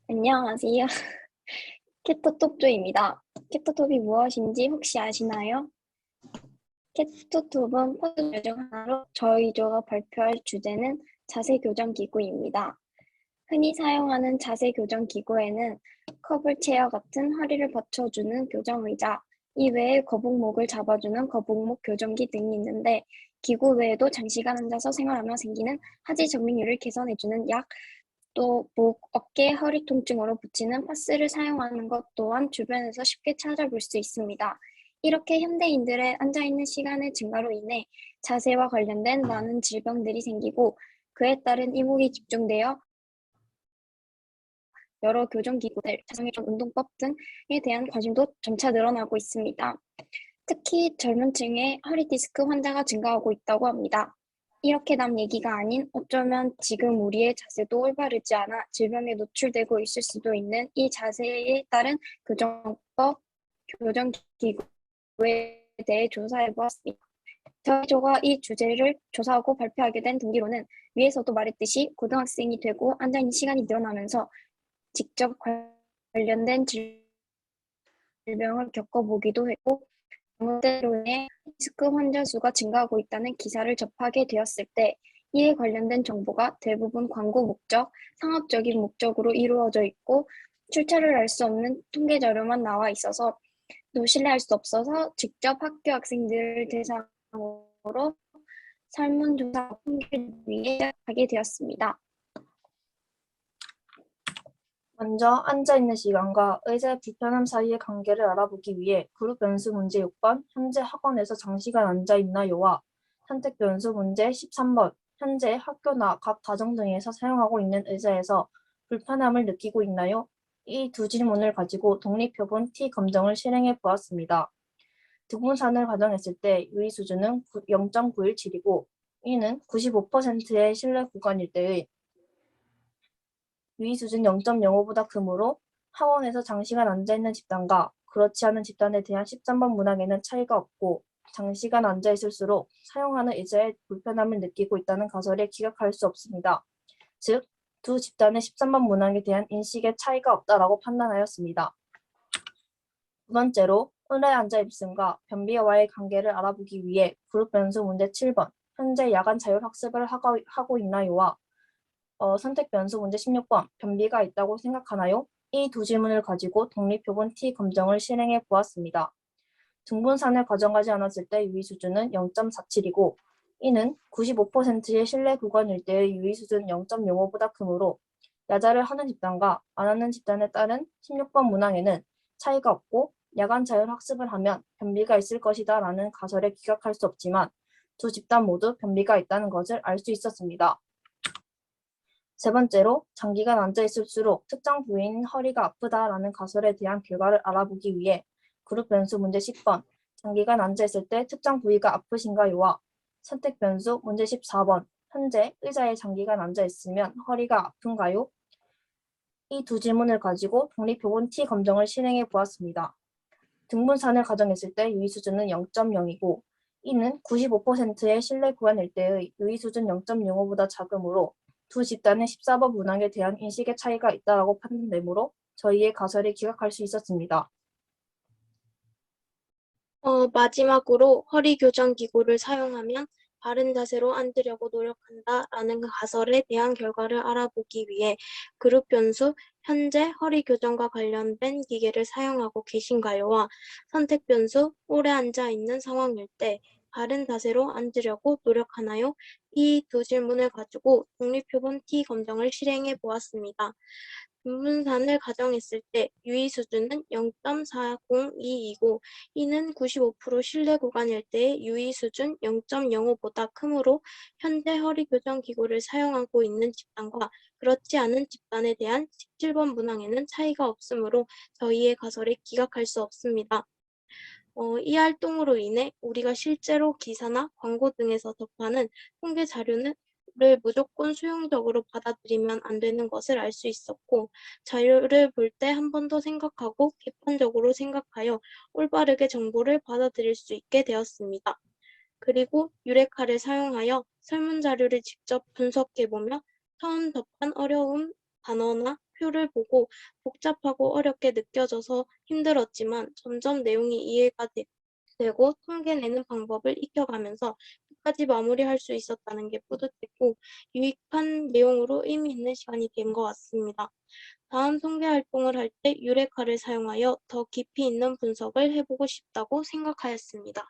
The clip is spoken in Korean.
안녕하세요. 케토톱조입니다. 케토톱이 무엇인지 혹시 아시나요? 케토톱은 포도 중 하나로 저희 조가 발표할 주제는 자세교정기구입니다. 흔히 사용하는 자세교정기구에는 커블 체어 같은 허리를 받쳐주는 교정의자, 이외에 거북목을 잡아주는 거북목 교정기 등이 있는데 기구 외에도 장시간 앉아서 생활하며 생기는 하지 정맥류를 개선해주는 약, 또 목, 어깨, 허리 통증으로 붙이는 파스를 사용하는 것 또한 주변에서 쉽게 찾아볼 수 있습니다. 이렇게 현대인들의 앉아있는 시간의 증가로 인해 자세와 관련된 많은 질병들이 생기고 그에 따른 이목이 집중되어 여러 교정기구들, 자성교정 운동법 등에 대한 관심도 점차 늘어나고 있습니다. 특히 젊은 층의 허리 디스크 환자가 증가하고 있다고 합니다. 이렇게 남 얘기가 아닌 어쩌면 지금 우리의 자세도 올바르지 않아 질병에 노출되고 있을 수도 있는 이 자세에 따른 교정법, 교정기구에 대해 조사해 보았습니다. 저희 조가 이 주제를 조사하고 발표하게 된 동기로는 위에서도 말했듯이 고등학생이 되고 앉아있는 시간이 늘어나면서 직접 관련된 질병을 겪어보기도 했고 때로 인해 디스크 환자 수가 증가하고 있다는 기사를 접하게 되었을 때 이에 관련된 정보가 대부분 광고 목적, 상업적인 목적으로 이루어져 있고 출처를 알 수 없는 통계 자료만 나와 있어서 또 신뢰할 수 없어서 직접 학교 학생들을 대상으로 설문조사 통계를 위해 하게 되었습니다. 먼저 앉아있는 시간과 의자의 불편함 사이의 관계를 알아보기 위해 그룹 변수 문제 6번 현재 학원에서 장시간 앉아있나요와 선택 변수 문제 13번 현재 학교나 각 가정 등에서 사용하고 있는 의자에서 불편함을 느끼고 있나요? 이 두 질문을 가지고 독립표본 T 검정을 실행해 보았습니다. 등분산을 가정했을 때 유의 수준은 0.917이고 이는 95%의 신뢰 구간일 때의 유의 수준 0.05보다 크므로 학원에서 장시간 앉아있는 집단과 그렇지 않은 집단에 대한 13번 문항에는 차이가 없고 장시간 앉아있을수록 사용하는 의자에 불편함을 느끼고 있다는 가설에 기각할 수 없습니다. 즉, 두 집단의 13번 문항에 대한 인식에 차이가 없다라고 판단하였습니다. 두 번째로, 오래 앉아있음과 변비와의 관계를 알아보기 위해 그룹 변수 문제 7번 현재 야간 자율학습을 하고 있나요와 선택 변수 문제 16번 변비가 있다고 생각하나요? 이 두 질문을 가지고 독립표본 T 검정을 실행해 보았습니다. 등분산을 가정하지 않았을 때 유의 수준은 0.47이고 이는 95%의 신뢰 구간일 때의 유의 수준 0.05보다 크므로 야자를 하는 집단과 안 하는 집단에 따른 16번 문항에는 차이가 없고 야간 자율학습을 하면 변비가 있을 것이다 라는 가설에 기각할 수 없지만 두 집단 모두 변비가 있다는 것을 알 수 있었습니다. 세 번째로, 장기간 앉아있을수록 특정 부위인 허리가 아프다라는 가설에 대한 결과를 알아보기 위해 그룹 변수 문제 10번, 장기간 앉아있을 때 특정 부위가 아프신가요와 선택 변수 문제 14번, 현재 의자에 장기간 앉아있으면 허리가 아픈가요? 이 두 질문을 가지고 독립표본 T 검정을 실행해 보았습니다. 등분산을 가정했을 때 유의 수준은 0.0이고 이는 95%의 신뢰 구간일 때의 유의 수준 0.05보다 작으므로 두 집단의 14번 문항에 대한 인식의 차이가 있다고 판단되므로 저희의 가설에 기각할 수 있었습니다. 마지막으로 허리 교정 기구를 사용하면 바른 자세로 앉으려고 노력한다라는 가설에 대한 결과를 알아보기 위해 그룹 변수 현재 허리 교정과 관련된 기계를 사용하고 계신가요와 선택 변수 오래 앉아 있는 상황일 때 바른 자세로 앉으려고 노력하나요? 이 두 질문을 가지고 독립표본 T 검정을 실행해 보았습니다. 분분산을 가정했을 때 유의 수준은 0.402이고 이는 95% 신뢰 구간일 때 유의 수준 0.05보다 크므로 현재 허리 교정 기구를 사용하고 있는 집단과 그렇지 않은 집단에 대한 17번 문항에는 차이가 없으므로 저희의 가설에 기각할 수 없습니다. 이 활동으로 인해 우리가 실제로 기사나 광고 등에서 접하는 통계 자료를 무조건 수용적으로 받아들이면 안 되는 것을 알 수 있었고, 자료를 볼 때 한 번 더 생각하고 객관적으로 생각하여 올바르게 정보를 받아들일 수 있게 되었습니다. 그리고 유레카를 사용하여 설문 자료를 직접 분석해보며 터운더판 어려운 단어나 표를 보고 복잡하고 어렵게 느껴져서 힘들었지만 점점 내용이 이해가 되고 통계내는 방법을 익혀가면서 끝까지 마무리할 수 있었다는 게 뿌듯했고 유익한 내용으로 의미 있는 시간이 된 것 같습니다. 다음 통계 활동을 할 때 유레카를 사용하여 더 깊이 있는 분석을 해보고 싶다고 생각하였습니다.